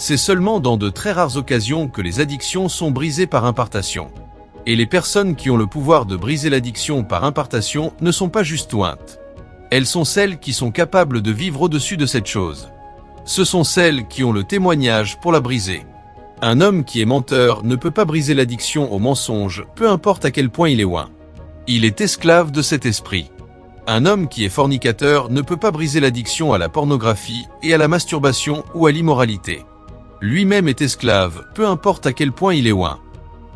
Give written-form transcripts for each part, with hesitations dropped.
C'est seulement dans de très rares occasions que les addictions sont brisées par impartation. Et les personnes qui ont le pouvoir de briser l'addiction par impartation ne sont pas juste ointes. Elles sont celles qui sont capables de vivre au-dessus de cette chose. Ce sont celles qui ont le témoignage pour la briser. Un homme qui est menteur ne peut pas briser l'addiction au mensonge, peu importe à quel point il est oint. Il est esclave de cet esprit. Un homme qui est fornicateur ne peut pas briser l'addiction à la pornographie et à la masturbation ou à l'immoralité. Lui-même est esclave, peu importe à quel point il est oint.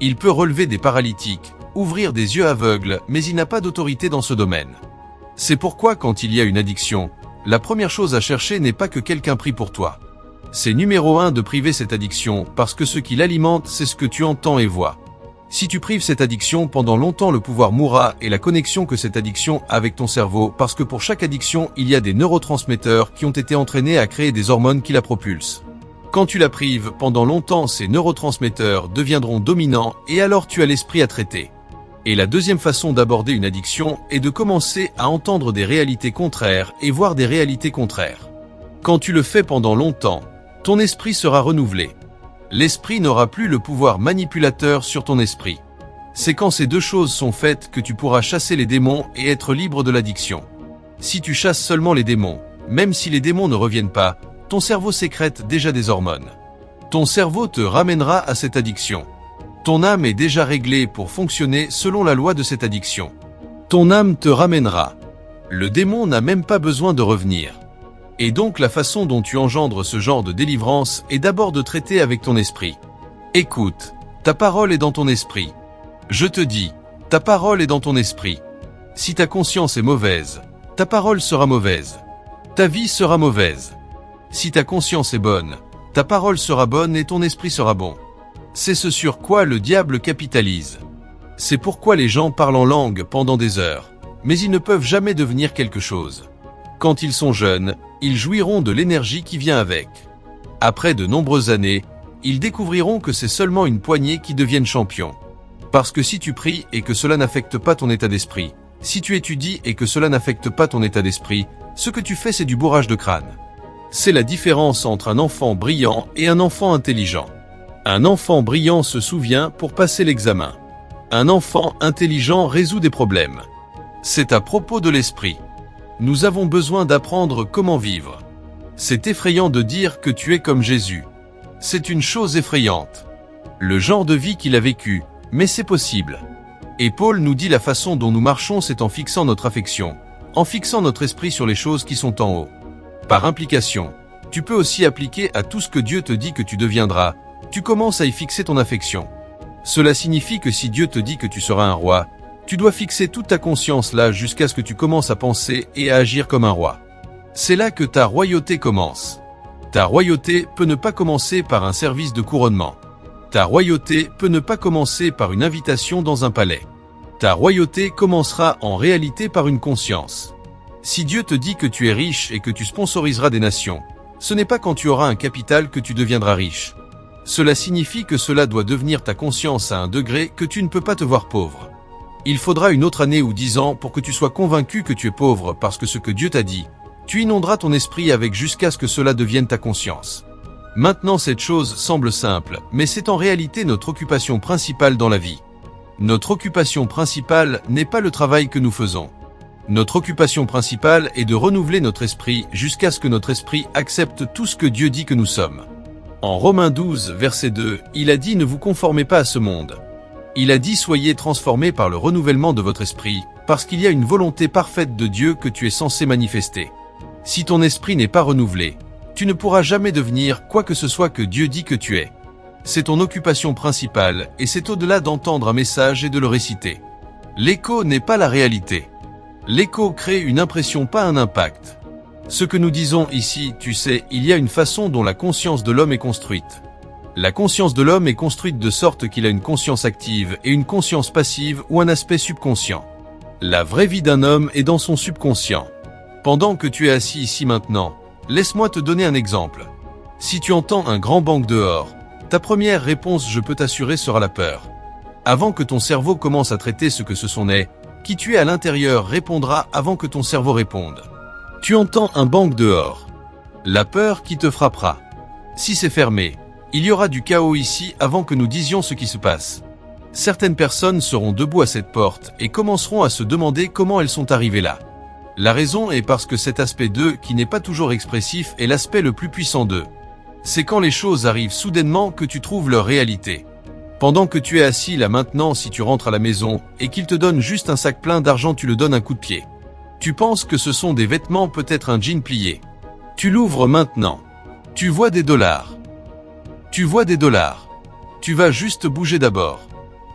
Il peut relever des paralytiques, ouvrir des yeux aveugles, mais il n'a pas d'autorité dans ce domaine. C'est pourquoi quand il y a une addiction, la première chose à chercher n'est pas que quelqu'un prie pour toi. C'est numéro 1 de priver cette addiction, parce que ce qui l'alimente, c'est ce que tu entends et vois. Si tu prives cette addiction, pendant longtemps le pouvoir mourra et la connexion que cette addiction a avec ton cerveau, parce que pour chaque addiction, il y a des neurotransmetteurs qui ont été entraînés à créer des hormones qui la propulsent. Quand tu la prives, pendant longtemps ces neurotransmetteurs deviendront dominants et alors tu as l'esprit à traiter. Et la deuxième façon d'aborder une addiction est de commencer à entendre des réalités contraires et voir des réalités contraires. Quand tu le fais pendant longtemps, ton esprit sera renouvelé. L'esprit n'aura plus le pouvoir manipulateur sur ton esprit. C'est quand ces deux choses sont faites que tu pourras chasser les démons et être libre de l'addiction. Si tu chasses seulement les démons, même si les démons ne reviennent pas, ton cerveau sécrète déjà des hormones. Ton cerveau te ramènera à cette addiction. Ton âme est déjà réglée pour fonctionner selon la loi de cette addiction. Ton âme te ramènera. Le démon n'a même pas besoin de revenir. Et donc la façon dont tu engendres ce genre de délivrance est d'abord de traiter avec ton esprit. Écoute, ta parole est dans ton esprit. Je te dis, ta parole est dans ton esprit. Si ta conscience est mauvaise, ta parole sera mauvaise. Ta vie sera mauvaise. Si ta conscience est bonne, ta parole sera bonne et ton esprit sera bon. C'est ce sur quoi le diable capitalise. C'est pourquoi les gens parlent en langue pendant des heures, mais ils ne peuvent jamais devenir quelque chose. Quand ils sont jeunes, ils jouiront de l'énergie qui vient avec. Après de nombreuses années, ils découvriront que c'est seulement une poignée qui deviennent champions. Parce que si tu pries et que cela n'affecte pas ton état d'esprit, si tu étudies et que cela n'affecte pas ton état d'esprit, ce que tu fais c'est du bourrage de crâne. C'est la différence entre un enfant brillant et un enfant intelligent. Un enfant brillant se souvient pour passer l'examen. Un enfant intelligent résout des problèmes. C'est à propos de l'esprit. Nous avons besoin d'apprendre comment vivre. C'est effrayant de dire que tu es comme Jésus. C'est une chose effrayante. Le genre de vie qu'il a vécu, mais c'est possible. Et Paul nous dit la façon dont nous marchons, c'est en fixant notre affection, en fixant notre esprit sur les choses qui sont en haut. Par implication, tu peux aussi appliquer à tout ce que Dieu te dit que tu deviendras, tu commences à y fixer ton affection. Cela signifie que si Dieu te dit que tu seras un roi, tu dois fixer toute ta conscience là jusqu'à ce que tu commences à penser et à agir comme un roi. C'est là que ta royauté commence. Ta royauté peut ne pas commencer par un service de couronnement. Ta royauté peut ne pas commencer par une invitation dans un palais. Ta royauté commencera en réalité par une conscience. Si Dieu te dit que tu es riche et que tu sponsoriseras des nations, ce n'est pas quand tu auras un capital que tu deviendras riche. Cela signifie que cela doit devenir ta conscience à un degré que tu ne peux pas te voir pauvre. Il faudra une autre année ou 10 ans pour que tu sois convaincu que tu es pauvre parce que ce que Dieu t'a dit, tu inonderas ton esprit avec jusqu'à ce que cela devienne ta conscience. Maintenant cette chose semble simple, mais c'est en réalité notre occupation principale dans la vie. Notre occupation principale n'est pas le travail que nous faisons. Notre occupation principale est de renouveler notre esprit jusqu'à ce que notre esprit accepte tout ce que Dieu dit que nous sommes. En Romains 12, verset 2, il a dit « Ne vous conformez pas à ce monde ». Il a dit « Soyez transformés par le renouvellement de votre esprit, parce qu'il y a une volonté parfaite de Dieu que tu es censé manifester. Si ton esprit n'est pas renouvelé, tu ne pourras jamais devenir quoi que ce soit que Dieu dit que tu es. C'est ton occupation principale et c'est au-delà d'entendre un message et de le réciter. L'écho n'est pas la réalité. L'écho crée une impression, pas un impact. Ce que nous disons ici, tu sais, il y a une façon dont la conscience de l'homme est construite. La conscience de l'homme est construite de sorte qu'il a une conscience active et une conscience passive ou un aspect subconscient. La vraie vie d'un homme est dans son subconscient. Pendant que tu es assis ici maintenant, laisse-moi te donner un exemple. Si tu entends un grand bang dehors, ta première réponse, je peux t'assurer, sera la peur. Avant que ton cerveau commence à traiter ce que ce son est, qui tu es à l'intérieur répondra avant que ton cerveau réponde. Tu entends un bang dehors. La peur qui te frappera. Si c'est fermé, il y aura du chaos ici avant que nous disions ce qui se passe. Certaines personnes seront debout à cette porte et commenceront à se demander comment elles sont arrivées là. La raison est parce que cet aspect d'eux, qui n'est pas toujours expressif, est l'aspect le plus puissant d'eux. C'est quand les choses arrivent soudainement que tu trouves leur réalité. Pendant que tu es assis là maintenant, si tu rentres à la maison et qu'ils te donnent juste un sac plein d'argent, tu le donnes un coup de pied. Tu penses que ce sont des vêtements, peut-être un jean plié. Tu l'ouvres maintenant. Tu vois des dollars. Tu vois des dollars. Tu vas juste bouger d'abord.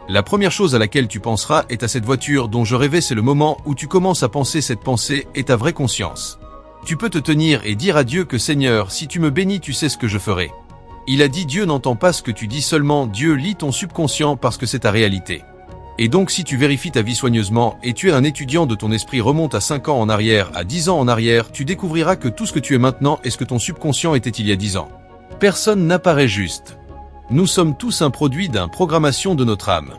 La première chose à laquelle tu penseras est à cette voiture dont je rêvais. C'est le moment où tu commences à penser cette pensée et ta vraie conscience. Tu peux te tenir et dire à Dieu que Seigneur, si tu me bénis, tu sais ce que je ferai. Il a dit Dieu n'entend pas ce que tu dis seulement, Dieu lit ton subconscient parce que c'est ta réalité. Et donc si tu vérifies ta vie soigneusement et tu es un étudiant de ton esprit remonte à 5 ans en arrière, à 10 ans en arrière, tu découvriras que tout ce que tu es maintenant est ce que ton subconscient était il y a 10 ans. Personne n'apparaît juste. Nous sommes tous un produit d'une programmation de notre âme.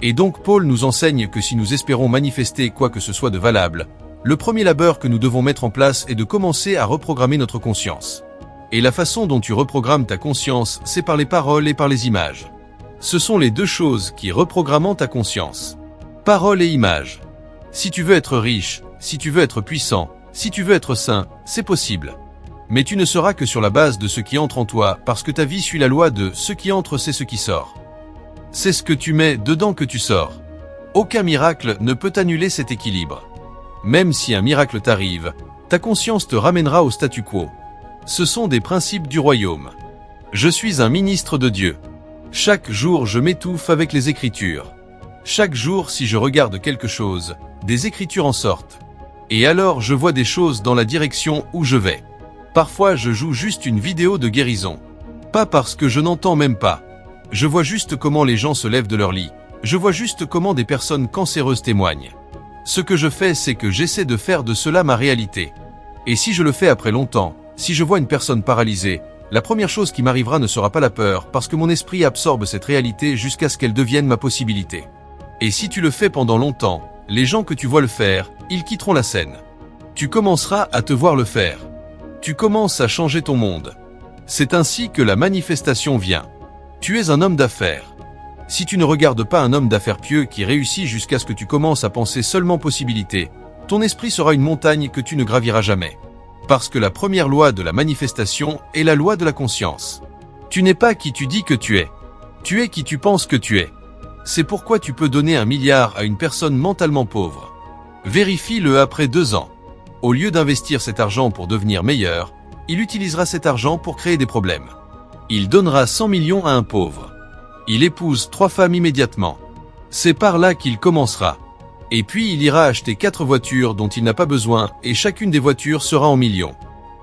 Et donc Paul nous enseigne que si nous espérons manifester quoi que ce soit de valable, le premier labeur que nous devons mettre en place est de commencer à reprogrammer notre conscience. Et la façon dont tu reprogrammes ta conscience, c'est par les paroles et par les images. Ce sont les deux choses qui reprogramment ta conscience. Paroles et images. Si tu veux être riche, si tu veux être puissant, si tu veux être sain, c'est possible. Mais tu ne seras que sur la base de ce qui entre en toi, parce que ta vie suit la loi de ce qui entre, c'est ce qui sort. C'est ce que tu mets dedans que tu sors. Aucun miracle ne peut annuler cet équilibre. Même si un miracle t'arrive, ta conscience te ramènera au statu quo. Ce sont des principes du royaume. Je suis un ministre de Dieu. Chaque jour je m'étouffe avec les Écritures. Chaque jour si je regarde quelque chose, des Écritures en sortent. Et alors je vois des choses dans la direction où je vais. Parfois je joue juste une vidéo de guérison. Pas parce que je n'entends même pas. Je vois juste comment les gens se lèvent de leur lit. Je vois juste comment des personnes cancéreuses témoignent. Ce que je fais, c'est que j'essaie de faire de cela ma réalité. Et si je le fais après longtemps, si je vois une personne paralysée, la première chose qui m'arrivera ne sera pas la peur, parce que mon esprit absorbe cette réalité jusqu'à ce qu'elle devienne ma possibilité. Et si tu le fais pendant longtemps, les gens que tu vois le faire, ils quitteront la scène. Tu commenceras à te voir le faire. Tu commences à changer ton monde. C'est ainsi que la manifestation vient. Tu es un homme d'affaires. Si tu ne regardes pas un homme d'affaires pieux qui réussit jusqu'à ce que tu commences à penser seulement possibilité, ton esprit sera une montagne que tu ne graviras jamais. Parce que la première loi de la manifestation est la loi de la conscience. Tu n'es pas qui tu dis que tu es. Tu es qui tu penses que tu es. C'est pourquoi tu peux donner 1 milliard à une personne mentalement pauvre. Vérifie-le après 2 ans. Au lieu d'investir cet argent pour devenir meilleur, il utilisera cet argent pour créer des problèmes. Il donnera 100 millions à un pauvre. Il épouse 3 femmes immédiatement. C'est par là qu'il commencera. Et puis il ira acheter 4 voitures dont il n'a pas besoin et chacune des voitures sera en millions.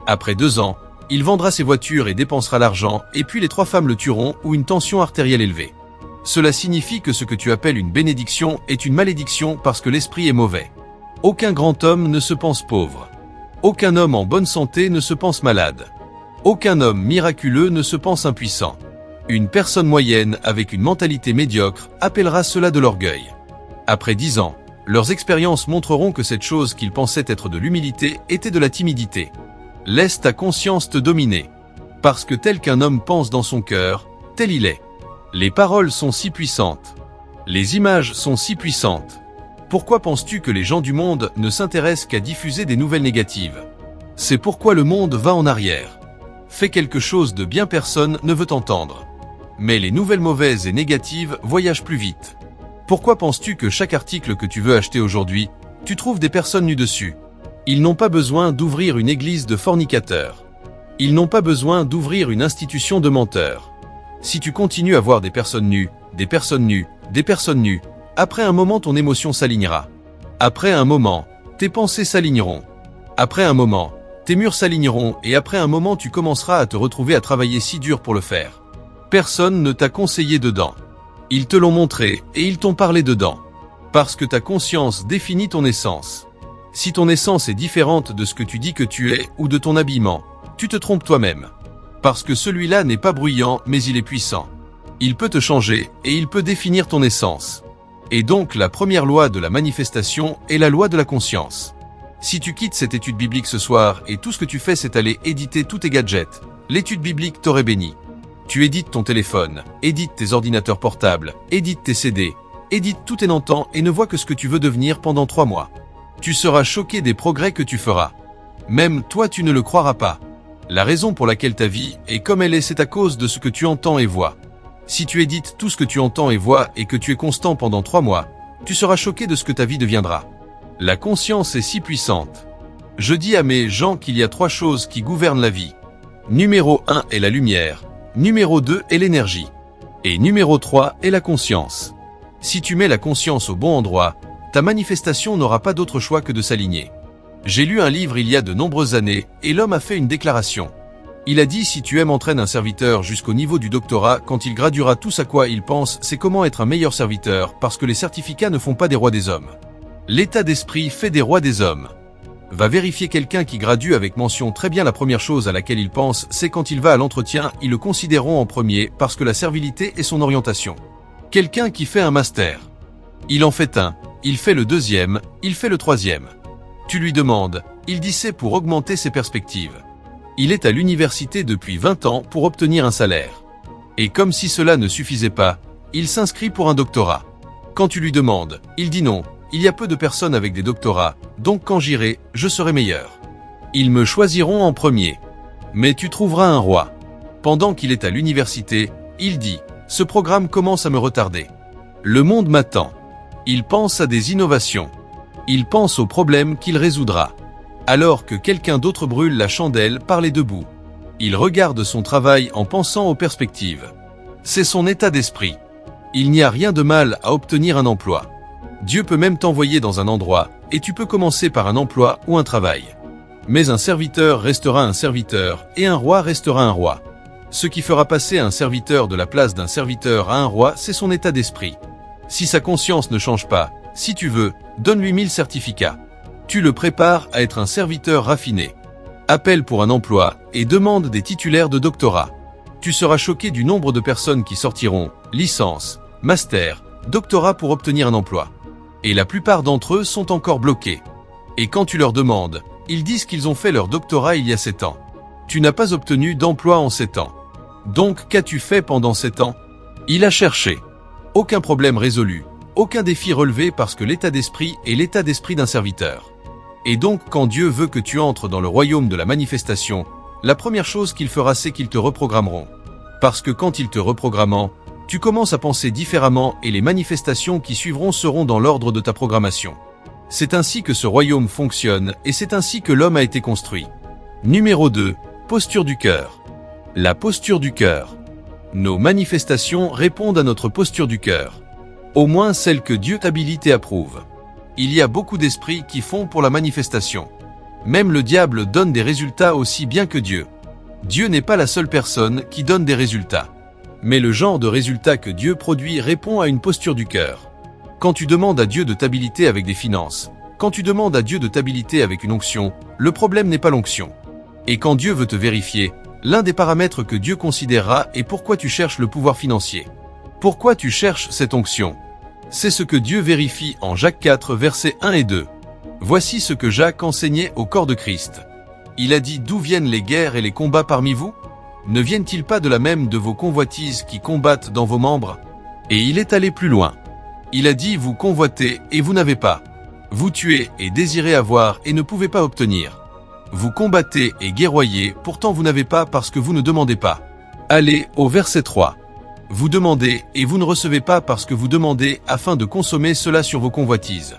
Après 2 ans, il vendra ses voitures et dépensera l'argent et puis les 3 femmes le tueront ou une tension artérielle élevée. Cela signifie que ce que tu appelles une bénédiction est une malédiction parce que l'esprit est mauvais. Aucun grand homme ne se pense pauvre. Aucun homme en bonne santé ne se pense malade. Aucun homme miraculeux ne se pense impuissant. Une personne moyenne avec une mentalité médiocre appellera cela de l'orgueil. Après 10 ans, leurs expériences montreront que cette chose qu'ils pensaient être de l'humilité était de la timidité. Laisse ta conscience te dominer. Parce que tel qu'un homme pense dans son cœur, tel il est. Les paroles sont si puissantes. Les images sont si puissantes. Pourquoi penses-tu que les gens du monde ne s'intéressent qu'à diffuser des nouvelles négatives? C'est pourquoi le monde va en arrière. Fais quelque chose de bien, personne ne veut entendre. Mais les nouvelles mauvaises et négatives voyagent plus vite. Pourquoi penses-tu que chaque article que tu veux acheter aujourd'hui, tu trouves des personnes nues dessus? Ils n'ont pas besoin d'ouvrir une église de fornicateurs. Ils n'ont pas besoin d'ouvrir une institution de menteurs. Si tu continues à voir des personnes nues, des personnes nues, des personnes nues, après un moment ton émotion s'alignera. Après un moment, tes pensées s'aligneront. Après un moment, tes murs s'aligneront et après un moment tu commenceras à te retrouver à travailler si dur pour le faire. Personne ne t'a conseillé dedans. Ils te l'ont montré et ils t'ont parlé dedans. Parce que ta conscience définit ton essence. Si ton essence est différente de ce que tu dis que tu es ou de ton habillement, tu te trompes toi-même. Parce que celui-là n'est pas bruyant mais il est puissant. Il peut te changer et il peut définir ton essence. Et donc la première loi de la manifestation est la loi de la conscience. Si tu quittes cette étude biblique ce soir et tout ce que tu fais c'est aller éditer tous tes gadgets, l'étude biblique t'aurait béni. Tu édites ton téléphone, édites tes ordinateurs portables, édites tes CD, édites tous tes nantans et ne vois que ce que tu veux devenir pendant 3 mois. Tu seras choqué des progrès que tu feras. Même toi tu ne le croiras pas. La raison pour laquelle ta vie est comme elle est, c'est à cause de ce que tu entends et vois. Si tu édites tout ce que tu entends et vois et que tu es constant pendant 3 mois, tu seras choqué de ce que ta vie deviendra. La conscience est si puissante. Je dis à mes gens qu'il y a 3 choses qui gouvernent la vie. Numéro 1 est la lumière, numéro 2 est l'énergie, et numéro 3 est la conscience. Si tu mets la conscience au bon endroit, ta manifestation n'aura pas d'autre choix que de s'aligner. J'ai lu un livre il y a de nombreuses années, et l'homme a fait une déclaration. Il a dit: si tu aimes entraîne un serviteur jusqu'au niveau du doctorat, quand il graduera, tout à quoi il pense, c'est comment être un meilleur serviteur, parce que les certificats ne font pas des rois des hommes. L'état d'esprit fait des rois des hommes. Va vérifier quelqu'un qui gradue avec mention très bien, la première chose à laquelle il pense, c'est quand il va à l'entretien, ils le considéreront en premier, parce que la servilité est son orientation. Quelqu'un qui fait un master. Il en fait un, il fait le deuxième, il fait le troisième. Tu lui demandes, il dit c'est pour augmenter ses perspectives. Il est à l'université depuis 20 ans pour obtenir un salaire. Et comme si cela ne suffisait pas, il s'inscrit pour un doctorat. Quand tu lui demandes, il dit non, il y a peu de personnes avec des doctorats, donc quand j'irai, je serai meilleur. Ils me choisiront en premier. Mais tu trouveras un roi. Pendant qu'il est à l'université, il dit, ce programme commence à me retarder. Le monde m'attend. Il pense à des innovations. Il pense aux problèmes qu'il résoudra. Alors que quelqu'un d'autre brûle la chandelle par les deux bouts. Il regarde son travail en pensant aux perspectives. C'est son état d'esprit. Il n'y a rien de mal à obtenir un emploi. Dieu peut même t'envoyer dans un endroit, et tu peux commencer par un emploi ou un travail. Mais un serviteur restera un serviteur, et un roi restera un roi. Ce qui fera passer un serviteur de la place d'un serviteur à un roi, c'est son état d'esprit. Si sa conscience ne change pas, si tu veux, donne-lui 1000 certificats. Tu le prépares à être un serviteur raffiné. Appelle pour un emploi et demande des titulaires de doctorat. Tu seras choqué du nombre de personnes qui sortiront licence, master, doctorat pour obtenir un emploi. Et la plupart d'entre eux sont encore bloqués. Et quand tu leur demandes, ils disent qu'ils ont fait leur doctorat il y a 7 ans. Tu n'as pas obtenu d'emploi en 7 ans. Donc qu'as-tu fait pendant 7 ans? Il a cherché. Aucun problème résolu, aucun défi relevé, parce que l'état d'esprit est l'état d'esprit d'un serviteur. Et donc quand Dieu veut que tu entres dans le royaume de la manifestation, la première chose qu'il fera, c'est qu'ils te reprogrammeront. Parce que quand ils te reprogramment, tu commences à penser différemment et les manifestations qui suivront seront dans l'ordre de ta programmation. C'est ainsi que ce royaume fonctionne et c'est ainsi que l'homme a été construit. Numéro 2, posture du cœur. La posture du cœur. Nos manifestations répondent à notre posture du cœur. Au moins celle que Dieu t'habilite et approuve. Il y a beaucoup d'esprits qui font pour la manifestation. Même le diable donne des résultats aussi bien que Dieu. Dieu n'est pas la seule personne qui donne des résultats. Mais le genre de résultat que Dieu produit répond à une posture du cœur. Quand tu demandes à Dieu de t'habiliter avec des finances, quand tu demandes à Dieu de t'habiliter avec une onction, le problème n'est pas l'onction. Et quand Dieu veut te vérifier, l'un des paramètres que Dieu considérera est pourquoi tu cherches le pouvoir financier. Pourquoi tu cherches cette onction? C'est ce que Dieu vérifie en Jacques 4, versets 1 et 2. Voici ce que Jacques enseignait au corps de Christ. Il a dit: d'où viennent les guerres et les combats parmi vous? Ne viennent-ils pas de la même de vos convoitises qui combattent dans vos membres? Et il est allé plus loin. Il a dit: vous convoitez et vous n'avez pas. Vous tuez et désirez avoir et ne pouvez pas obtenir. Vous combattez et guerroyez, pourtant vous n'avez pas parce que vous ne demandez pas. Allez au verset 3. Vous demandez et vous ne recevez pas parce que vous demandez afin de consommer cela sur vos convoitises.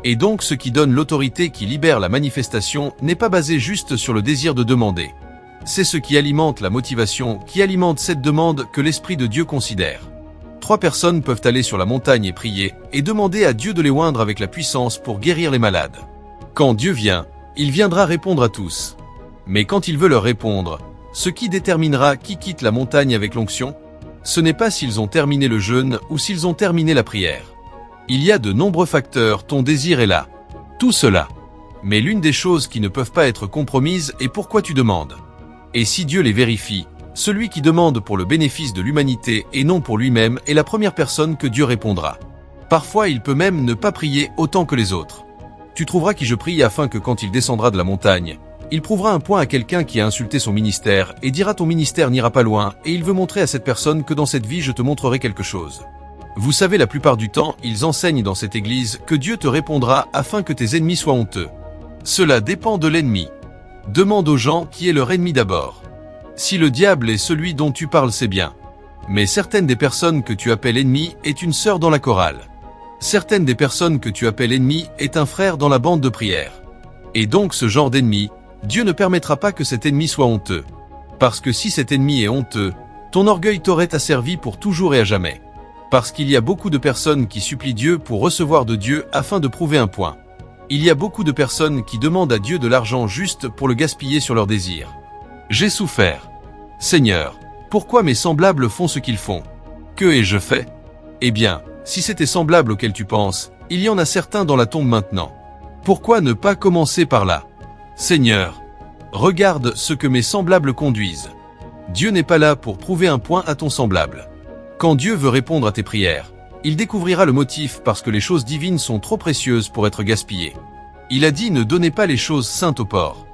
Et donc ce qui donne l'autorité qui libère la manifestation n'est pas basé juste sur le désir de demander. C'est ce qui alimente la motivation, qui alimente cette demande que l'Esprit de Dieu considère. 3 personnes peuvent aller sur la montagne et prier, et demander à Dieu de les oindre avec la puissance pour guérir les malades. Quand Dieu vient, il viendra répondre à tous. Mais quand il veut leur répondre, ce qui déterminera qui quitte la montagne avec l'onction, ce n'est pas s'ils ont terminé le jeûne ou s'ils ont terminé la prière. Il y a de nombreux facteurs, ton désir est là. Tout cela. Mais l'une des choses qui ne peuvent pas être compromises est pourquoi tu demandes. Et si Dieu les vérifie, celui qui demande pour le bénéfice de l'humanité et non pour lui-même est la première personne que Dieu répondra. Parfois il peut même ne pas prier autant que les autres. Tu trouveras qui je prie afin que quand il descendra de la montagne, Il prouvera un point à quelqu'un qui a insulté son ministère et dira ton ministère n'ira pas loin et il veut montrer à cette personne que dans cette vie je te montrerai quelque chose. Vous savez, la plupart du temps, ils enseignent dans cette église que Dieu te répondra afin que tes ennemis soient honteux. Cela dépend de l'ennemi. Demande aux gens qui est leur ennemi d'abord. Si le diable est celui dont tu parles, c'est bien. Mais certaines des personnes que tu appelles ennemis est une sœur dans la chorale. Certaines des personnes que tu appelles ennemis est un frère dans la bande de prière. Et donc ce genre d'ennemi, Dieu ne permettra pas que cet ennemi soit honteux. Parce que si cet ennemi est honteux, ton orgueil t'aurait asservi pour toujours et à jamais. Parce qu'il y a beaucoup de personnes qui supplient Dieu pour recevoir de Dieu afin de prouver un point. Il y a beaucoup de personnes qui demandent à Dieu de l'argent juste pour le gaspiller sur leurs désirs. J'ai souffert. Seigneur, pourquoi mes semblables font ce qu'ils font? Que ai-je fait? Eh bien, si c'est tes semblables auxquels tu penses, il y en a certains dans la tombe maintenant. Pourquoi ne pas commencer par là? Seigneur, regarde ce que mes semblables conduisent. Dieu n'est pas là pour prouver un point à ton semblable. Quand Dieu veut répondre à tes prières, il découvrira le motif parce que les choses divines sont trop précieuses pour être gaspillées. Il a dit ne donnez pas les choses saintes aux porcs.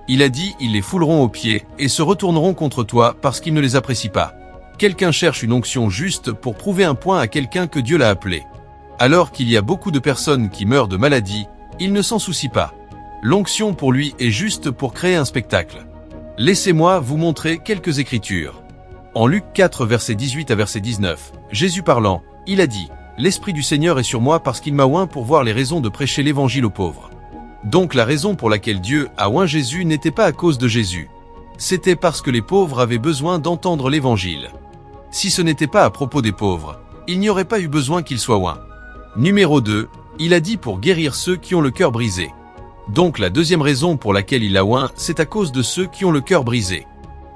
Il a dit ils les fouleront aux pieds et se retourneront contre toi parce qu'ils ne les apprécient pas. Quelqu'un cherche une onction juste pour prouver un point à quelqu'un que Dieu l'a appelé. Alors qu'il y a beaucoup de personnes qui meurent de maladie, il ne s'en soucie pas. L'onction pour lui est juste pour créer un spectacle. Laissez-moi vous montrer quelques écritures. En Luc 4 verset 18 à verset 19, Jésus parlant, il a dit « L'Esprit du Seigneur est sur moi parce qu'il m'a oint pour voir les raisons de prêcher l'évangile aux pauvres. » Donc la raison pour laquelle Dieu a oint Jésus n'était pas à cause de Jésus. C'était parce que les pauvres avaient besoin d'entendre l'évangile. Si ce n'était pas à propos des pauvres, il n'y aurait pas eu besoin qu'il soit oint. Numéro 2, il a dit pour guérir ceux qui ont le cœur brisé. Donc la deuxième raison pour laquelle il a oint, c'est à cause de ceux qui ont le cœur brisé.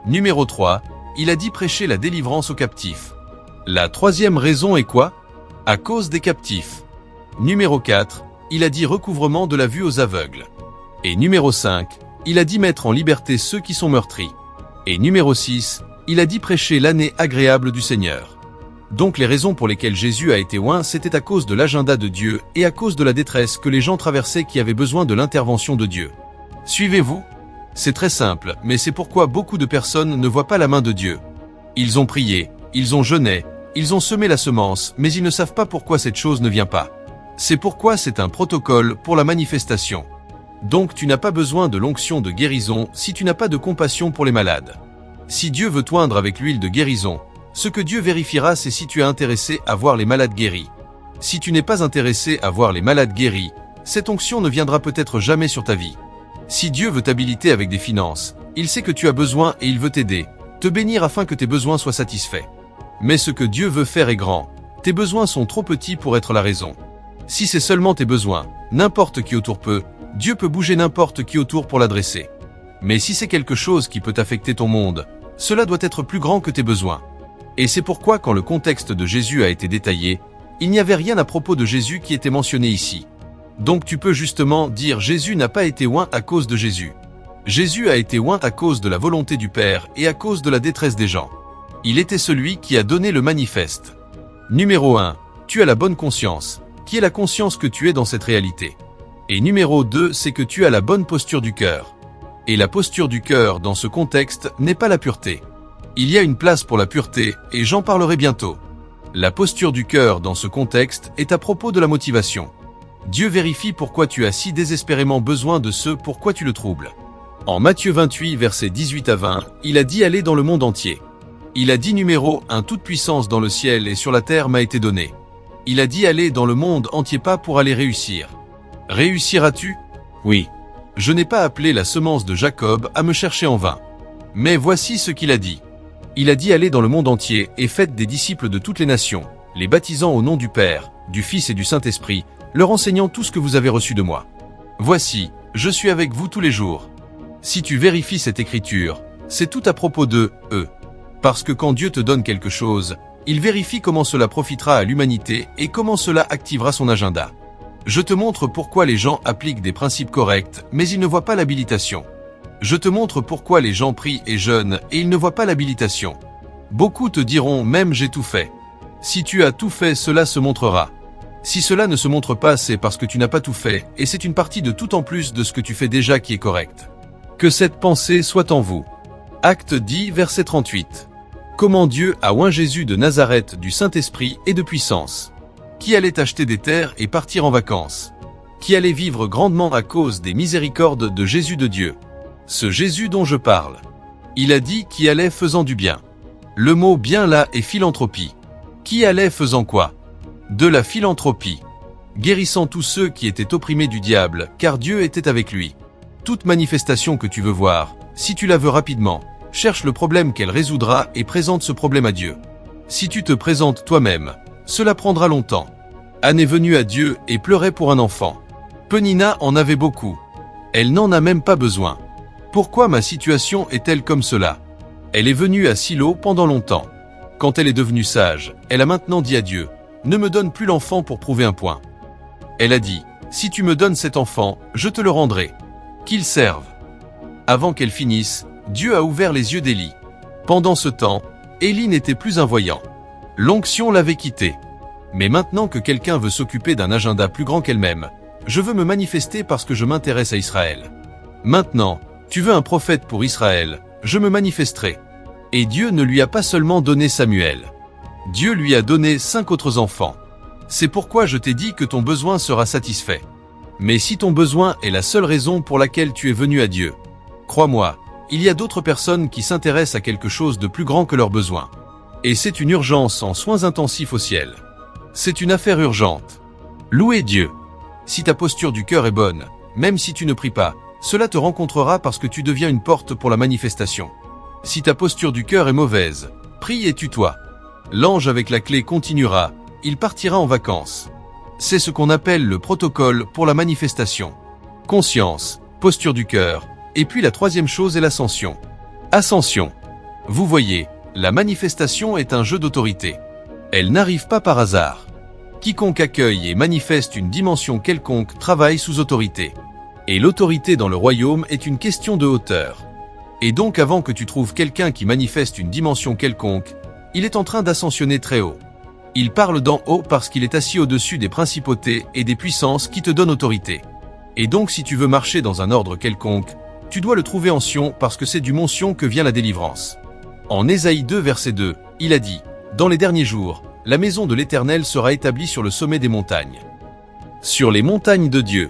Numéro 3, il a dit prêcher la délivrance aux captifs. La troisième raison est quoi? À cause des captifs. Numéro 4, il a dit recouvrement de la vue aux aveugles. Et numéro 5, il a dit mettre en liberté ceux qui sont meurtris. Et numéro 6, il a dit prêcher l'année agréable du Seigneur. Donc les raisons pour lesquelles Jésus a été oint, c'était à cause de l'agenda de Dieu et à cause de la détresse que les gens traversaient qui avaient besoin de l'intervention de Dieu. Suivez-vous? C'est très simple, mais c'est pourquoi beaucoup de personnes ne voient pas la main de Dieu. Ils ont prié, ils ont jeûné, ils ont semé la semence, mais ils ne savent pas pourquoi cette chose ne vient pas. C'est pourquoi c'est un protocole pour la manifestation. Donc tu n'as pas besoin de l'onction de guérison si tu n'as pas de compassion pour les malades. Si Dieu veut t'oindre avec l'huile de guérison, ce que Dieu vérifiera, c'est si tu es intéressé à voir les malades guéris. Si tu n'es pas intéressé à voir les malades guéris, cette onction ne viendra peut-être jamais sur ta vie. Si Dieu veut t'habiliter avec des finances, il sait que tu as besoin et il veut t'aider, te bénir afin que tes besoins soient satisfaits. Mais ce que Dieu veut faire est grand. Tes besoins sont trop petits pour être la raison. Si c'est seulement tes besoins, n'importe qui autour peut, Dieu peut bouger n'importe qui autour pour l'adresser. Mais si c'est quelque chose qui peut affecter ton monde, cela doit être plus grand que tes besoins. Et c'est pourquoi quand le contexte de Jésus a été détaillé, il n'y avait rien à propos de Jésus qui était mentionné ici. Donc tu peux justement dire Jésus n'a pas été oint à cause de Jésus. Jésus a été oint à cause de la volonté du Père et à cause de la détresse des gens. Il était celui qui a donné le manifeste. Numéro 1, tu as la bonne conscience, qui est la conscience que tu es dans cette réalité. Et numéro 2, c'est que tu as la bonne posture du cœur. Et la posture du cœur dans ce contexte n'est pas la pureté. Il y a une place pour la pureté, et j'en parlerai bientôt. La posture du cœur dans ce contexte est à propos de la motivation. Dieu vérifie pourquoi tu as si désespérément besoin de ce pourquoi tu le troubles. En Matthieu 28, versets 18 à 20, il a dit aller dans le monde entier. Il a dit numéro 1, toute puissance dans le ciel et sur la terre m'a été donnée. Il a dit aller dans le monde entier pas pour aller réussir. Réussiras-tu? Oui. Je n'ai pas appelé la semence de Jacob à me chercher en vain. Mais voici ce qu'il a dit. Il a dit aller dans le monde entier et faites des disciples de toutes les nations, les baptisant au nom du Père, du Fils et du Saint-Esprit, leur enseignant tout ce que vous avez reçu de moi. Voici, je suis avec vous tous les jours. Si tu vérifies cette écriture, c'est tout à propos de eux. Parce que quand Dieu te donne quelque chose, il vérifie comment cela profitera à l'humanité et comment cela activera son agenda. Je te montre pourquoi les gens appliquent des principes corrects, mais ils ne voient pas l'habilitation. Je te montre pourquoi les gens prient et jeûnent et ils ne voient pas l'habilitation. Beaucoup te diront même j'ai tout fait. Si tu as tout fait, cela se montrera. Si cela ne se montre pas, c'est parce que tu n'as pas tout fait et c'est une partie de tout en plus de ce que tu fais déjà qui est correct. Que cette pensée soit en vous. Acte 10, verset 38. Comment Dieu a oint Jésus de Nazareth du Saint-Esprit et de puissance. Qui allait acheter des terres et partir en vacances. Qui allait vivre grandement à cause des miséricordes de Jésus de Dieu. Ce Jésus dont je parle. Il a dit qui allait faisant du bien. Le mot bien là est philanthropie. Qui allait faisant quoi? De la philanthropie. Guérissant tous ceux qui étaient opprimés du diable, car Dieu était avec lui. Toute manifestation que tu veux voir, si tu la veux rapidement, cherche le problème qu'elle résoudra et présente ce problème à Dieu. Si tu te présentes toi-même, cela prendra longtemps. Anne est venue à Dieu et pleurait pour un enfant. Penina en avait beaucoup. Elle n'en a même pas besoin. Pourquoi ma situation est-elle comme cela? Elle est venue à Silo pendant longtemps. Quand elle est devenue sage, elle a maintenant dit à Dieu, ne me donne plus l'enfant pour prouver un point. Elle a dit, si tu me donnes cet enfant, je te le rendrai. Qu'il serve. Avant qu'elle finisse, Dieu a ouvert les yeux d'Élie. Pendant ce temps, Élie n'était plus un voyant. L'onction l'avait quitté. Mais maintenant que quelqu'un veut s'occuper d'un agenda plus grand qu'elle-même, je veux me manifester parce que je m'intéresse à Israël. Maintenant, tu veux un prophète pour Israël, je me manifesterai. Et Dieu ne lui a pas seulement donné Samuel. Dieu lui a donné 5 autres enfants. C'est pourquoi je t'ai dit que ton besoin sera satisfait. Mais si ton besoin est la seule raison pour laquelle tu es venu à Dieu, crois-moi, il y a d'autres personnes qui s'intéressent à quelque chose de plus grand que leurs besoins. Et c'est une urgence en soins intensifs au ciel. C'est une affaire urgente. Louez Dieu. Si ta posture du cœur est bonne, même si tu ne pries pas, cela te rencontrera parce que tu deviens une porte pour la manifestation. Si ta posture du cœur est mauvaise, prie et tue-toi. L'ange avec la clé continuera, il partira en vacances. C'est ce qu'on appelle le protocole pour la manifestation. Conscience, posture du cœur, et puis la troisième chose est l'ascension. Ascension. Vous voyez, la manifestation est un jeu d'autorité. Elle n'arrive pas par hasard. Quiconque accueille et manifeste une dimension quelconque travaille sous autorité. Et l'autorité dans le royaume est une question de hauteur. Et donc avant que tu trouves quelqu'un qui manifeste une dimension quelconque, il est en train d'ascensionner très haut. Il parle d'en haut parce qu'il est assis au-dessus des principautés et des puissances qui te donnent autorité. Et donc si tu veux marcher dans un ordre quelconque, tu dois le trouver en Sion parce que c'est du mont Sion que vient la délivrance. En Ésaïe 2 verset 2, il a dit, « Dans les derniers jours, la maison de l'Éternel sera établie sur le sommet des montagnes. » Sur les montagnes de Dieu.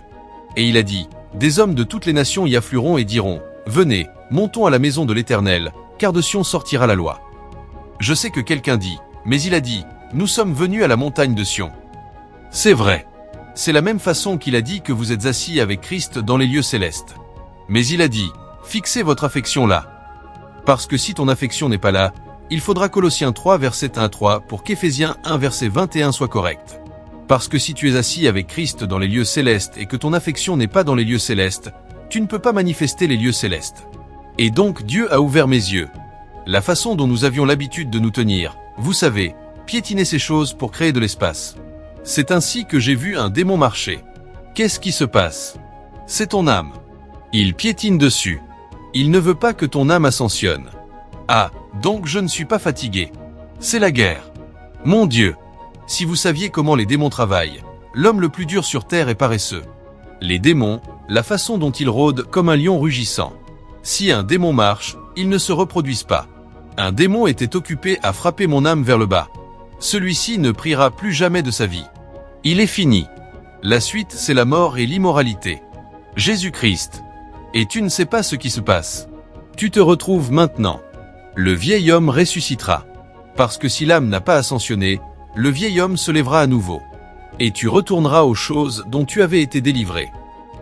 Et il a dit, « Des hommes de toutes les nations y afflueront et diront, « Venez, montons à la maison de l'Éternel, car de Sion sortira la loi. » Je sais que quelqu'un dit, mais il a dit, « Nous sommes venus à la montagne de Sion. » C'est vrai. C'est la même façon qu'il a dit que vous êtes assis avec Christ dans les lieux célestes. Mais il a dit, « Fixez votre affection là. » Parce que si ton affection n'est pas là, il faudra Colossiens 3 verset 1 à 3 pour qu'Éphésiens 1 verset 21 soit correct. Parce que si tu es assis avec Christ dans les lieux célestes et que ton affection n'est pas dans les lieux célestes, tu ne peux pas manifester les lieux célestes. Et donc Dieu a ouvert mes yeux. La façon dont nous avions l'habitude de nous tenir, vous savez, piétiner ces choses pour créer de l'espace. C'est ainsi que j'ai vu un démon marcher. Qu'est-ce qui se passe? C'est ton âme. Il piétine dessus. Il ne veut pas que ton âme ascensionne. Ah, donc je ne suis pas fatigué. C'est la guerre. Mon Dieu! Si vous saviez comment les démons travaillent, l'homme le plus dur sur terre est paresseux. Les démons, la façon dont ils rôdent comme un lion rugissant. Si un démon marche, ils ne se reproduisent pas. Un démon était occupé à frapper mon âme vers le bas. Celui-ci ne priera plus jamais de sa vie. Il est fini. La suite, c'est la mort et l'immoralité. Jésus-Christ. Et tu ne sais pas ce qui se passe. Tu te retrouves maintenant. Le vieil homme ressuscitera. Parce que si l'âme n'a pas ascensionné, le vieil homme se lèvera à nouveau. Et tu retourneras aux choses dont tu avais été délivré.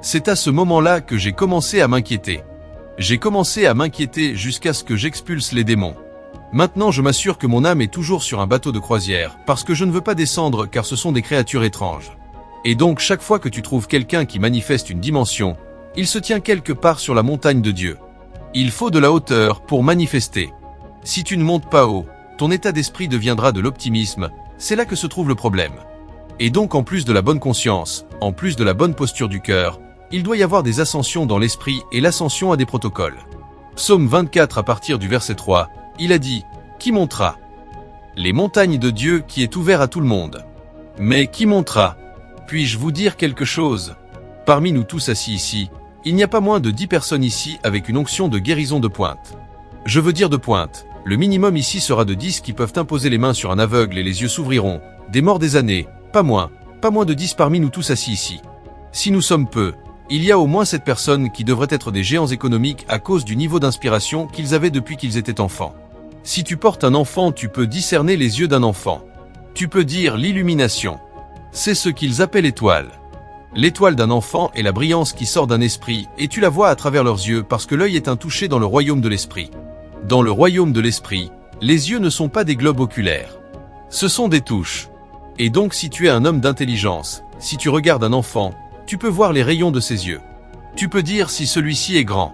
C'est à ce moment-là que j'ai commencé à m'inquiéter. J'ai commencé à m'inquiéter jusqu'à ce que j'expulse les démons. Maintenant je m'assure que mon âme est toujours sur un bateau de croisière, parce que je ne veux pas descendre car ce sont des créatures étranges. Et donc chaque fois que tu trouves quelqu'un qui manifeste une dimension, il se tient quelque part sur la montagne de Dieu. Il faut de la hauteur pour manifester. Si tu ne montes pas haut, ton état d'esprit deviendra de l'optimisme, c'est là que se trouve le problème. Et donc en plus de la bonne conscience, en plus de la bonne posture du cœur, il doit y avoir des ascensions dans l'esprit et l'ascension à des protocoles. Psaume 24 à partir du verset 3, il a dit, « Qui montera ?» Les montagnes de Dieu qui est ouvert à tout le monde. Mais qui montera? Puis-je vous dire quelque chose? Parmi nous tous assis ici, Il n'y a pas moins de 10 personnes ici avec une onction de guérison de pointe. Je veux dire de pointe. Le minimum ici sera de 10 qui peuvent imposer les mains sur un aveugle et les yeux s'ouvriront. Des morts des années, pas moins de 10 parmi nous tous assis ici. Si nous sommes peu, il y a au moins 7 personnes qui devraient être des géants économiques à cause du niveau d'inspiration qu'ils avaient depuis qu'ils étaient enfants. Si tu portes un enfant, tu peux discerner les yeux d'un enfant. Tu peux dire l'illumination. C'est ce qu'ils appellent étoile. L'étoile d'un enfant est la brillance qui sort d'un esprit, et tu la vois à travers leurs yeux parce que l'œil est un touché dans le royaume de l'esprit. Dans le royaume de l'esprit, les yeux ne sont pas des globes oculaires. Ce sont des touches. Et donc si tu es un homme d'intelligence, si tu regardes un enfant, tu peux voir les rayons de ses yeux. Tu peux dire si celui-ci est grand.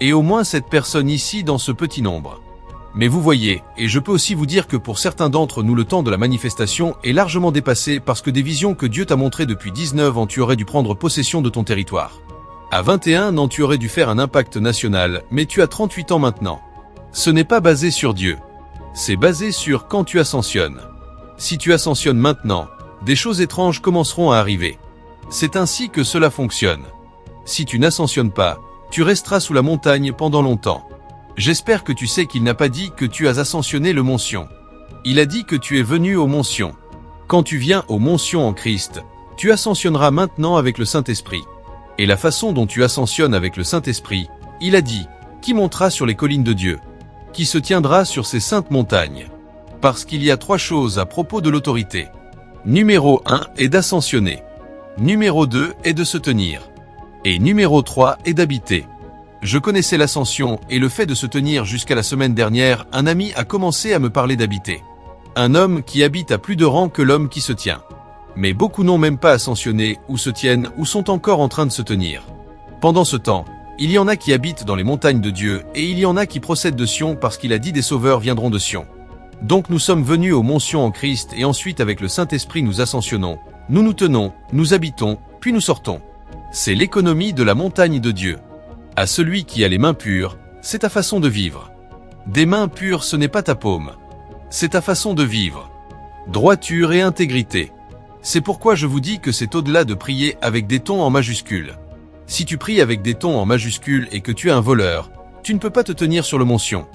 Et au moins cette personne ici dans ce petit nombre. Mais vous voyez, et je peux aussi vous dire que pour certains d'entre nous le temps de la manifestation est largement dépassé parce que des visions que Dieu t'a montrées depuis 19 ans tu aurais dû prendre possession de ton territoire. À 21 ans tu aurais dû faire un impact national, mais tu as 38 ans maintenant. Ce n'est pas basé sur Dieu. C'est basé sur quand tu ascensionnes. Si tu ascensionnes maintenant, des choses étranges commenceront à arriver. C'est ainsi que cela fonctionne. Si tu n'ascensionnes pas, tu resteras sous la montagne pendant longtemps. J'espère que tu sais qu'il n'a pas dit que tu as ascensionné le mont Sion. Il a dit que tu es venu au mont Sion. Quand tu viens au mont Sion en Christ, tu ascensionneras maintenant avec le Saint-Esprit. Et la façon dont tu ascensionnes avec le Saint-Esprit, il a dit, qui montera sur les collines de Dieu, qui se tiendra sur ces saintes montagnes. Parce qu'il y a 3 choses à propos de l'autorité. Numéro 1 est d'ascensionner. Numéro 2 est de se tenir. Et numéro 3 est d'habiter. Je connaissais l'ascension et le fait de se tenir jusqu'à la semaine dernière, un ami a commencé à me parler d'habiter. Un homme qui habite a plus de rang que l'homme qui se tient. Mais beaucoup n'ont même pas ascensionné, ou se tiennent, ou sont encore en train de se tenir. Pendant ce temps, il y en a qui habitent dans les montagnes de Dieu, et il y en a qui procèdent de Sion parce qu'il a dit des sauveurs viendront de Sion. Donc nous sommes venus au mont Sion en Christ et ensuite avec le Saint-Esprit nous ascensionnons, nous nous tenons, nous habitons, puis nous sortons. C'est l'économie de la montagne de Dieu. À celui qui a les mains pures, c'est ta façon de vivre. Des mains pures ce n'est pas ta paume. C'est ta façon de vivre. Droiture et intégrité. C'est pourquoi je vous dis que c'est au-delà de prier avec des tons en majuscules. Si tu pries avec des tons en majuscules et que tu es un voleur, tu ne peux pas te tenir sur le mont Sion.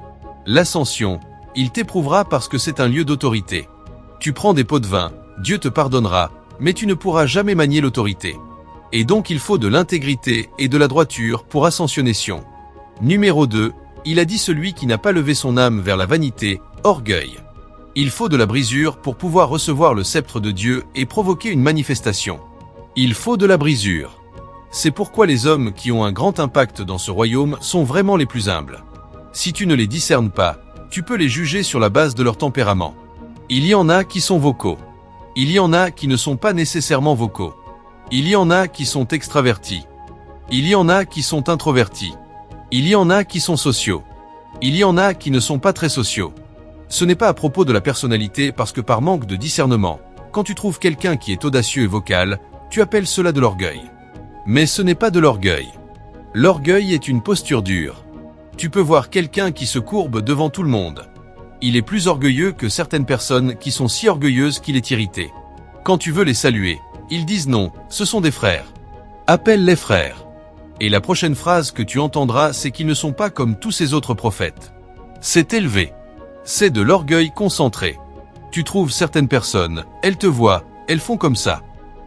L'ascension, il t'éprouvera parce que c'est un lieu d'autorité. Tu prends des pots de vin, Dieu te pardonnera, mais tu ne pourras jamais manier l'autorité. Et donc il faut de l'intégrité et de la droiture pour ascensionner Sion. Numéro 2, il a dit celui qui n'a pas levé son âme vers la vanité, orgueil. Il faut de la brisure pour pouvoir recevoir le sceptre de Dieu et provoquer une manifestation. Il faut de la brisure. C'est pourquoi les hommes qui ont un grand impact dans ce royaume sont vraiment les plus humbles. Si tu ne les discernes pas, tu peux les juger sur la base de leur tempérament. Il y en a qui sont vocaux. Il y en a qui ne sont pas nécessairement vocaux. Il y en a qui sont extravertis. Il y en a qui sont introvertis. Il y en a qui sont sociaux. Il y en a qui ne sont pas très sociaux. Ce n'est pas à propos de la personnalité parce que par manque de discernement, quand tu trouves quelqu'un qui est audacieux et vocal, tu appelles cela de l'orgueil. Mais ce n'est pas de l'orgueil. L'orgueil est une posture dure. Tu peux voir quelqu'un qui se courbe devant tout le monde. Il est plus orgueilleux que certaines personnes qui sont si orgueilleuses qu'il est irrité. Quand tu veux les saluer, ils disent non, ce sont des frères. Appelle les frères. Et la prochaine phrase que tu entendras, c'est qu'ils ne sont pas comme tous ces autres prophètes. C'est élevé. C'est de l'orgueil concentré. Tu trouves certaines personnes, elles te voient, elles font comme ça.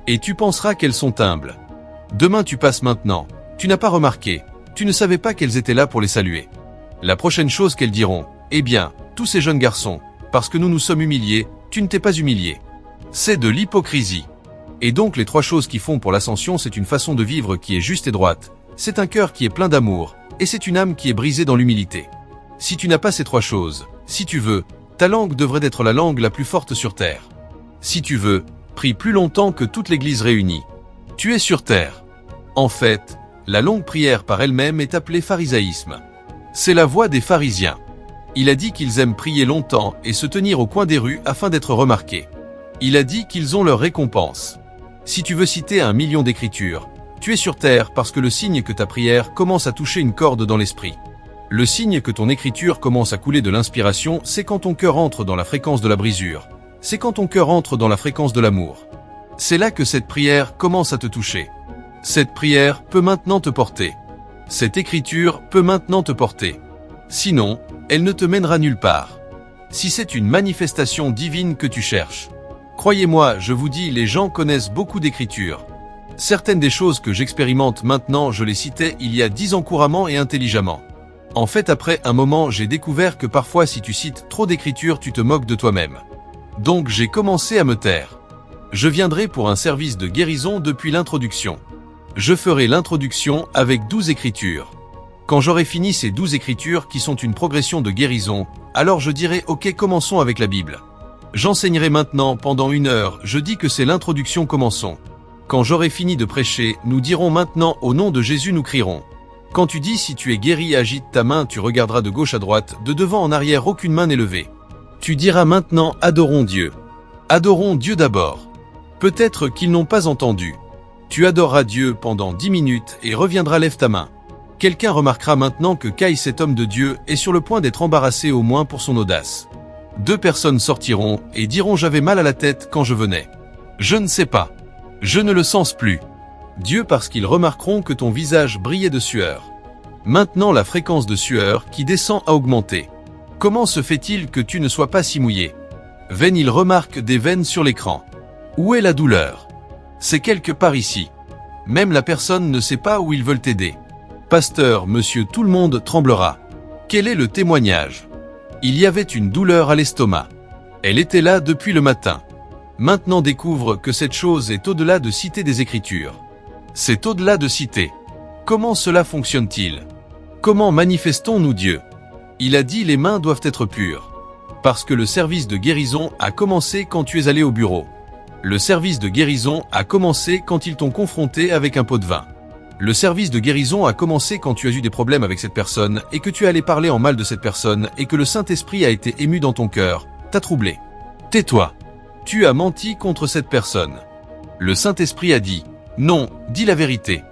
Et tu penseras qu'elles sont humbles. Demain tu passes maintenant, tu n'as pas remarqué, tu ne savais pas qu'elles étaient là pour les saluer. La prochaine chose qu'elles diront, eh bien, tous ces jeunes garçons, parce que nous nous sommes humiliés, tu ne t'es pas humilié. C'est de l'hypocrisie. Et donc les 3 choses qui font pour l'ascension, c'est une façon de vivre qui est juste et droite, c'est un cœur qui est plein d'amour, et c'est une âme qui est brisée dans l'humilité. Si tu n'as pas ces 3 choses, si tu veux, ta langue devrait être la langue la plus forte sur terre. Si tu veux, prie plus longtemps que toute l'Église réunie. Tu es sur terre. En fait, la longue prière par elle-même est appelée pharisaïsme. C'est la voie des pharisiens. Il a dit qu'ils aiment prier longtemps et se tenir au coin des rues afin d'être remarqués. Il a dit qu'ils ont leur récompense. Si tu veux citer 1 million d'écritures, tu es sur terre parce que le signe que ta prière commence à toucher une corde dans l'esprit. Le signe que ton écriture commence à couler de l'inspiration, c'est quand ton cœur entre dans la fréquence de la brisure. C'est quand ton cœur entre dans la fréquence de l'amour. C'est là que cette prière commence à te toucher. Cette prière peut maintenant te porter. Cette écriture peut maintenant te porter. Sinon, elle ne te mènera nulle part. Si c'est une manifestation divine que tu cherches. Croyez-moi, je vous dis, les gens connaissent beaucoup d'écritures. Certaines des choses que j'expérimente maintenant, je les citais il y a 10 ans couramment et intelligemment. En fait, après un moment, j'ai découvert que parfois si tu cites trop d'écritures, tu te moques de toi-même. Donc j'ai commencé à me taire. Je viendrai pour un service de guérison depuis l'introduction. Je ferai l'introduction avec 12 écritures. Quand j'aurai fini ces 12 écritures qui sont une progression de guérison, alors je dirai ok, commençons avec la Bible. J'enseignerai maintenant pendant 1 heure, je dis que c'est l'introduction, commençons. Quand j'aurai fini de prêcher, nous dirons maintenant au nom de Jésus, nous crierons. Quand tu dis si tu es guéri, agite ta main, tu regarderas de gauche à droite, de devant en arrière, aucune main n'est levée. Tu diras maintenant adorons Dieu. Adorons Dieu d'abord. Peut-être qu'ils n'ont pas entendu. Tu adoreras Dieu pendant 10 minutes et reviendras, lève ta main. Quelqu'un remarquera maintenant que Kai, cet homme de Dieu, est sur le point d'être embarrassé au moins pour son audace. 2 personnes sortiront et diront j'avais mal à la tête quand je venais. Je ne sais pas. Je ne le sens plus. Dieu, parce qu'ils remarqueront que ton visage brillait de sueur. Maintenant la fréquence de sueur qui descend a augmenté. Comment se fait-il que tu ne sois pas si mouillé? Veine, il remarque des veines sur l'écran. Où est la douleur? C'est quelque part ici. Même la personne ne sait pas où ils veulent t'aider. Pasteur, monsieur, tout le monde tremblera. Quel est le témoignage? Il y avait une douleur à l'estomac. Elle était là depuis le matin. Maintenant découvre que cette chose est au-delà de citer des écritures. C'est au-delà de citer. Comment cela fonctionne-t-il? Comment manifestons-nous Dieu? Il a dit les mains doivent être pures. Parce que le service de guérison a commencé quand tu es allé au bureau. Le service de guérison a commencé quand ils t'ont confronté avec un pot de vin. Le service de guérison a commencé quand tu as eu des problèmes avec cette personne et que tu es allé parler en mal de cette personne et que le Saint-Esprit a été ému dans ton cœur, t'a troublé. Tais-toi. Tu as menti contre cette personne. Le Saint-Esprit a dit, non, dis la vérité.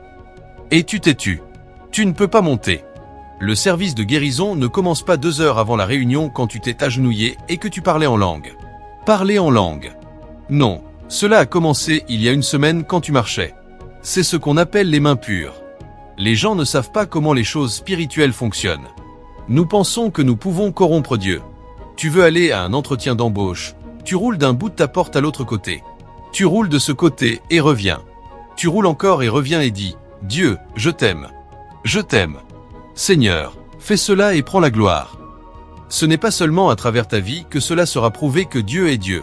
Et tu t'es tu. Tu ne peux pas monter. Le service de guérison ne commence pas 2 heures avant la réunion quand tu t'es agenouillé et que tu parlais en langue. Parler en langue. Non, cela a commencé il y a 1 semaine quand tu marchais. C'est ce qu'on appelle les mains pures. Les gens ne savent pas comment les choses spirituelles fonctionnent. Nous pensons que nous pouvons corrompre Dieu. Tu veux aller à un entretien d'embauche, tu roules d'un bout de ta porte à l'autre côté. Tu roules de ce côté et reviens. Tu roules encore et reviens et dis, Dieu, je t'aime. Je t'aime. Seigneur, fais cela et prends la gloire. Ce n'est pas seulement à travers ta vie que cela sera prouvé que Dieu est Dieu.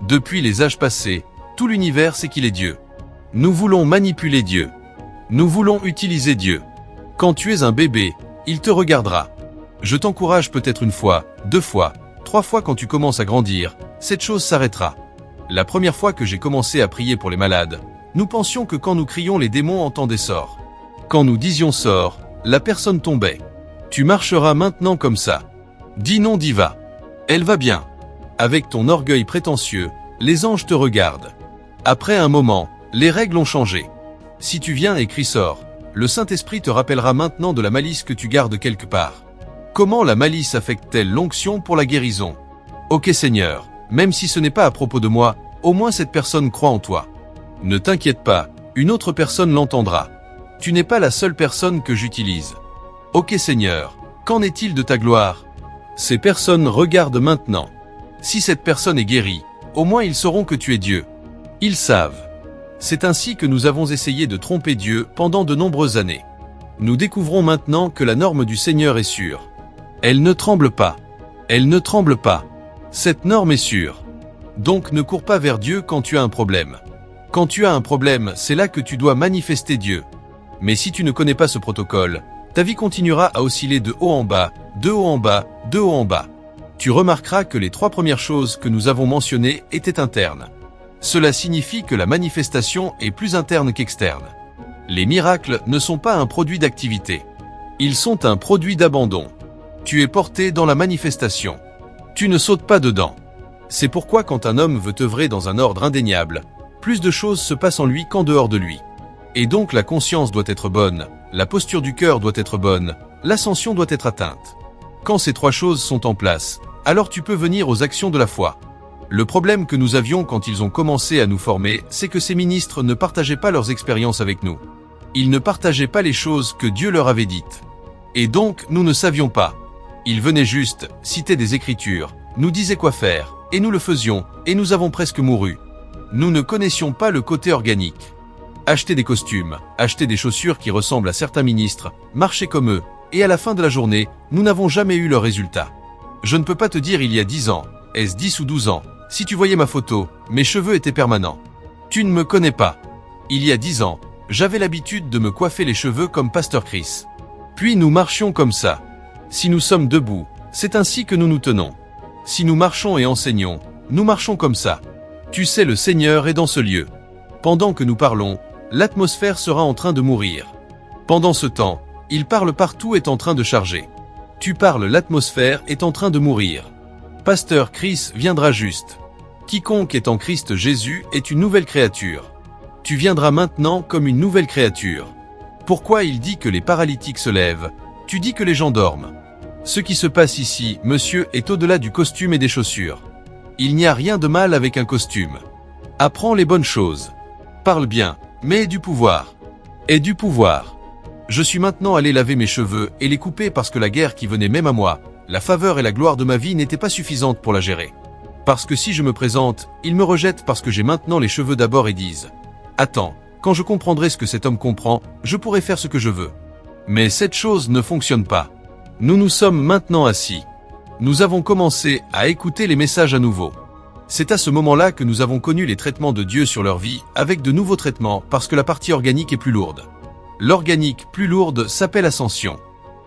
Depuis les âges passés, tout l'univers sait qu'il est Dieu. Nous voulons manipuler Dieu. Nous voulons utiliser Dieu. Quand tu es un bébé, il te regardera. Je t'encourage peut-être 1 fois, 2 fois, 3 fois quand tu commences à grandir, cette chose s'arrêtera. La première fois que j'ai commencé à prier pour les malades, nous pensions que quand nous crions les démons entendaient sort. Quand nous disions sort, la personne tombait. Tu marcheras maintenant comme ça. Dis non, diva. Elle va bien. Avec ton orgueil prétentieux, les anges te regardent. Après un moment, les règles ont changé. Si tu viens et cries sort, le Saint-Esprit te rappellera maintenant de la malice que tu gardes quelque part. Comment la malice affecte-t-elle l'onction pour la guérison? Ok Seigneur, même si ce n'est pas à propos de moi, au moins cette personne croit en toi. Ne t'inquiète pas, une autre personne l'entendra. Tu n'es pas la seule personne que j'utilise. Ok Seigneur, qu'en est-il de ta gloire? Ces personnes regardent maintenant. Si cette personne est guérie, au moins ils sauront que tu es Dieu. Ils savent. C'est ainsi que nous avons essayé de tromper Dieu pendant de nombreuses années. Nous découvrons maintenant que la norme du Seigneur est sûre. Elle ne tremble pas. Elle ne tremble pas. Cette norme est sûre. Donc ne cours pas vers Dieu quand tu as un problème. Quand tu as un problème, c'est là que tu dois manifester Dieu. Mais si tu ne connais pas ce protocole, ta vie continuera à osciller de haut en bas, de haut en bas, de haut en bas. Tu remarqueras que les 3 premières choses que nous avons mentionnées étaient internes. Cela signifie que la manifestation est plus interne qu'externe. Les miracles ne sont pas un produit d'activité. Ils sont un produit d'abandon. Tu es porté dans la manifestation. Tu ne sautes pas dedans. C'est pourquoi quand un homme veut œuvrer dans un ordre indéniable, plus de choses se passent en lui qu'en dehors de lui. Et donc la conscience doit être bonne, la posture du cœur doit être bonne, l'ascension doit être atteinte. Quand ces 3 choses sont en place, alors tu peux venir aux actions de la foi. Le problème que nous avions quand ils ont commencé à nous former, c'est que ces ministres ne partageaient pas leurs expériences avec nous. Ils ne partageaient pas les choses que Dieu leur avait dites. Et donc, nous ne savions pas. Ils venaient juste, citer des écritures, nous disaient quoi faire, et nous le faisions, et nous avons presque mouru. Nous ne connaissions pas le côté organique. Acheter des costumes, acheter des chaussures qui ressemblent à certains ministres, marcher comme eux, et à la fin de la journée, nous n'avons jamais eu leurs résultats. Je ne peux pas te dire il y a 10 ans, est-ce 10 ou 12 ans, si tu voyais ma photo, mes cheveux étaient permanents. Tu ne me connais pas. Il y a 10 ans, j'avais l'habitude de me coiffer les cheveux comme Pasteur Chris. Puis nous marchions comme ça. Si nous sommes debout, c'est ainsi que nous nous tenons. Si nous marchons et enseignons, nous marchons comme ça. Tu sais, le Seigneur est dans ce lieu. Pendant que nous parlons, l'atmosphère sera en train de mourir. Pendant ce temps, il parle partout est en train de charger. Tu parles, l'atmosphère est en train de mourir. Pasteur Chris viendra juste. Quiconque est en Christ Jésus est une nouvelle créature. Tu viendras maintenant comme une nouvelle créature. Pourquoi il dit que les paralytiques se lèvent? Tu dis que les gens dorment. Ce qui se passe ici, monsieur, est au-delà du costume et des chaussures. Il n'y a rien de mal avec un costume. Apprends les bonnes choses. Parle bien, mais aie du pouvoir. Aie du pouvoir. Je suis maintenant allé laver mes cheveux et les couper parce que la guerre qui venait même à moi, la faveur et la gloire de ma vie n'étaient pas suffisantes pour la gérer. Parce que si je me présente, ils me rejettent parce que j'ai maintenant les cheveux d'abord et disent « Attends, quand je comprendrai ce que cet homme comprend, je pourrai faire ce que je veux. » Mais cette chose ne fonctionne pas. Nous nous sommes maintenant assis. Nous avons commencé à écouter les messages à nouveau. C'est à ce moment-là que nous avons connu les traitements de Dieu sur leur vie, avec de nouveaux traitements parce que la partie organique est plus lourde. L'organique plus lourde s'appelle ascension.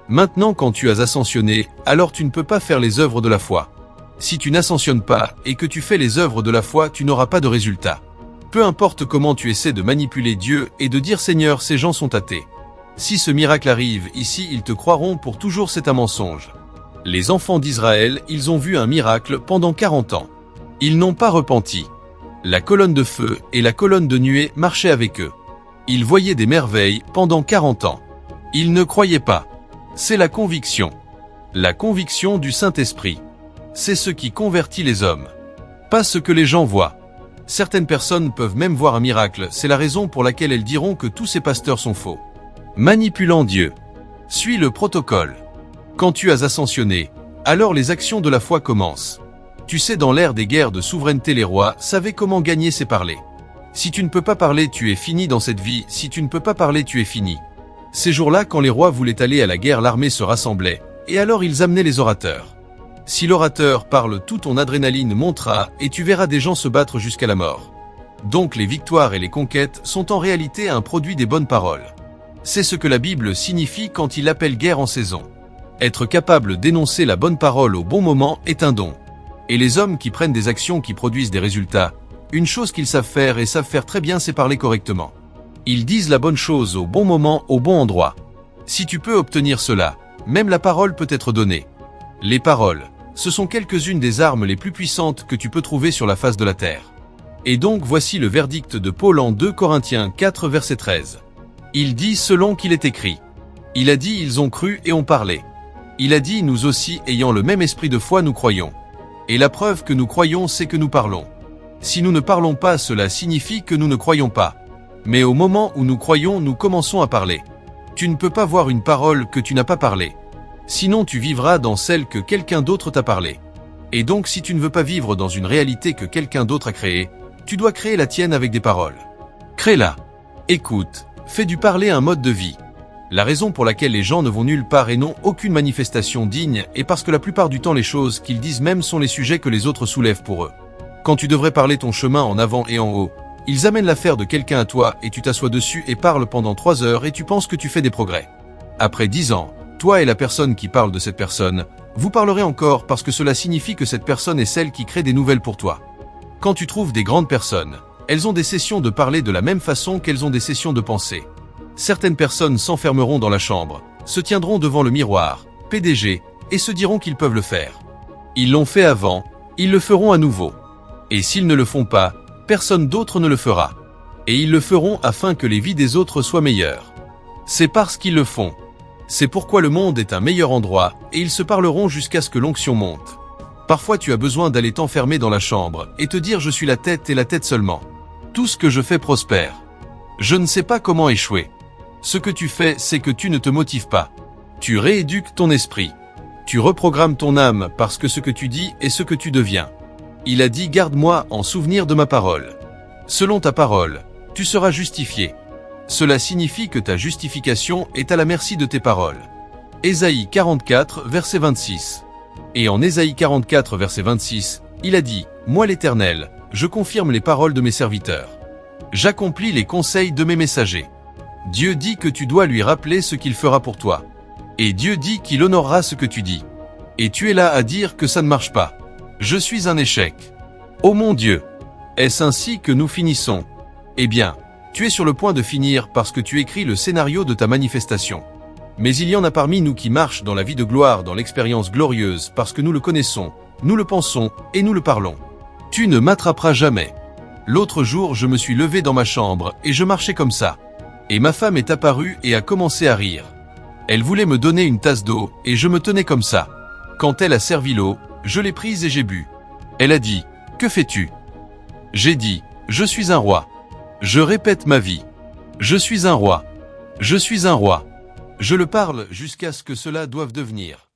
Maintenant quand tu as ascensionné, alors tu ne peux pas faire les œuvres de la foi. Si tu n'ascensionnes pas et que tu fais les œuvres de la foi, tu n'auras pas de résultat. Peu importe comment tu essaies de manipuler Dieu et de dire Seigneur, ces gens sont athées. Si ce miracle arrive ici, ils te croiront pour toujours, c'est un mensonge. Les enfants d'Israël, ils ont vu un miracle pendant 40 ans. Ils n'ont pas repenti. La colonne de feu et la colonne de nuée marchaient avec eux. Ils voyaient des merveilles pendant 40 ans. Ils ne croyaient pas. C'est la conviction. La conviction du Saint-Esprit. C'est ce qui convertit les hommes. Pas ce que les gens voient. Certaines personnes peuvent même voir un miracle, c'est la raison pour laquelle elles diront que tous ces pasteurs sont faux. Manipulant Dieu. Suis le protocole. Quand tu as ascensionné, alors les actions de la foi commencent. Tu sais, dans l'ère des guerres de souveraineté, les rois savaient comment gagner, c'est parler. Si tu ne peux pas parler, tu es fini dans cette vie, si tu ne peux pas parler, tu es fini. Ces jours-là, quand les rois voulaient aller à la guerre, l'armée se rassemblait, et alors ils amenaient les orateurs. Si l'orateur parle, tout ton adrénaline montera, et tu verras des gens se battre jusqu'à la mort. Donc les victoires et les conquêtes sont en réalité un produit des bonnes paroles. C'est ce que la Bible signifie quand il appelle guerre en saison. Être capable d'énoncer la bonne parole au bon moment est un don. Et les hommes qui prennent des actions qui produisent des résultats, une chose qu'ils savent faire et savent faire très bien, c'est parler correctement. Ils disent la bonne chose au bon moment, au bon endroit. Si tu peux obtenir cela, même la parole peut être donnée. Les paroles, ce sont quelques-unes des armes les plus puissantes que tu peux trouver sur la face de la terre. Et donc voici le verdict de Paul en 2 Corinthiens 4 verset 13. Il dit selon qu'il est écrit. Il a dit ils ont cru et ont parlé. Il a dit nous aussi ayant le même esprit de foi nous croyons. Et la preuve que nous croyons c'est que nous parlons. Si nous ne parlons pas, cela signifie que nous ne croyons pas. Mais au moment où nous croyons, nous commençons à parler. Tu ne peux pas voir une parole que tu n'as pas parlé. Sinon tu vivras dans celle que quelqu'un d'autre t'a parlé. Et donc si tu ne veux pas vivre dans une réalité que quelqu'un d'autre a créée, tu dois créer la tienne avec des paroles. Crée-la. Écoute, fais du parler un mode de vie. La raison pour laquelle les gens ne vont nulle part et n'ont aucune manifestation digne est parce que la plupart du temps les choses qu'ils disent même sont les sujets que les autres soulèvent pour eux. Quand tu devrais parler ton chemin en avant et en haut, ils amènent l'affaire de quelqu'un à toi et tu t'assois dessus et parles pendant 3 heures et tu penses que tu fais des progrès. Après 10 ans, toi et la personne qui parle de cette personne, vous parlerez encore parce que cela signifie que cette personne est celle qui crée des nouvelles pour toi. Quand tu trouves des grandes personnes, elles ont des sessions de parler de la même façon qu'elles ont des sessions de penser. Certaines personnes s'enfermeront dans la chambre, se tiendront devant le miroir, PDG, et se diront qu'ils peuvent le faire. Ils l'ont fait avant, ils le feront à nouveau. Et s'ils ne le font pas, personne d'autre ne le fera. Et ils le feront afin que les vies des autres soient meilleures. C'est parce qu'ils le font. C'est pourquoi le monde est un meilleur endroit, et ils se parleront jusqu'à ce que l'onction monte. Parfois tu as besoin d'aller t'enfermer dans la chambre, et te dire je suis la tête et la tête seulement. Tout ce que je fais prospère. Je ne sais pas comment échouer. Ce que tu fais, c'est que tu ne te motives pas. Tu rééduques ton esprit. Tu reprogrammes ton âme parce que ce que tu dis est ce que tu deviens. Il a dit: garde-moi en souvenir de ma parole. Selon ta parole, tu seras justifié. Cela signifie que ta justification est à la merci de tes paroles. Ésaïe 44, verset 26. Et en Ésaïe 44, verset 26, il a dit: moi l'Éternel, je confirme les paroles de mes serviteurs. J'accomplis les conseils de mes messagers. Dieu dit que tu dois lui rappeler ce qu'il fera pour toi. Et Dieu dit qu'il honorera ce que tu dis. Et tu es là à dire que ça ne marche pas. Je suis un échec. Oh mon Dieu! Est-ce ainsi que nous finissons? Eh bien, tu es sur le point de finir parce que tu écris le scénario de ta manifestation. Mais il y en a parmi nous qui marchent dans la vie de gloire, dans l'expérience glorieuse, parce que nous le connaissons, nous le pensons et nous le parlons. Tu ne m'attraperas jamais. L'autre jour, je me suis levé dans ma chambre et je marchais comme ça. Et ma femme est apparue et a commencé à rire. Elle voulait me donner une tasse d'eau et je me tenais comme ça. Quand elle a servi l'eau, je l'ai prise et j'ai bu. Elle a dit: que fais-tu? J'ai dit: je suis un roi. Je répète ma vie. Je suis un roi. Je suis un roi. Je le parle jusqu'à ce que cela doive devenir.